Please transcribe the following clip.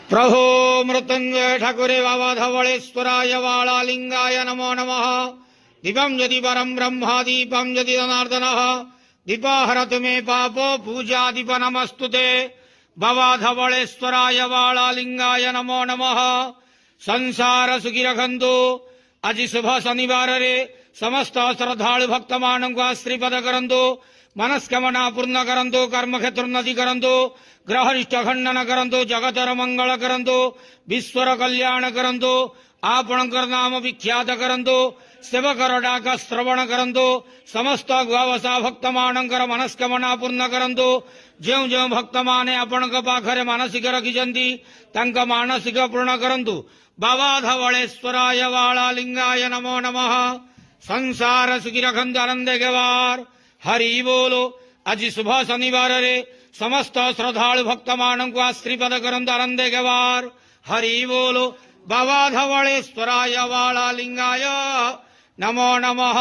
प्रभो मृत्युंजय ठाकुरे बाबा धवलेश्वराय वाळालिंगाय नमो नमः। दीपं यदि परं ब्रह्म दीपं यदि जनार्दनः दीपहरतु मे पापो पूजा दीप नमस्तुते। बाबा धवलेश्वराय वाळालिंगाय नमो नमः। संसार सुखी रखंतु। आज शुभ शनिवार रे समस्त श्रद्धालु भक्त मानक आश्रीपद करंतु। मनस्कामना पूर्ण करंतु। कर्म क्षेत्र उन्नति करंतु। ग्रहनिष्ठ खंडन करंतु। जगतर मंगल करंतु। विश्वर कल्याण करंतु। आपणकर नाम विख्यात करंतु। सेवकर डाक श्रवण करंतु। समस्त गुआवसा भक्त मानकर मनस्कामना पूर्ण करंतु। जो जो भक्त माने आपणक पाखरे मानसिक रखिछंती तांक मानसिक पूर्ण करंतु। बाबा धवलेश्वराय वाळालिंगाय नमो नमः। संसार सुखी रखंतु आनंद गेवार। हरि बोलो। आज शुभ शनिवार रे समस्त श्रद्धालु भक्त मानक आश्रीपद करंतु आनंद गेवार। हरि बोलो। बाबा धवलेश्वराय वाळालिंगाय नमो नमः।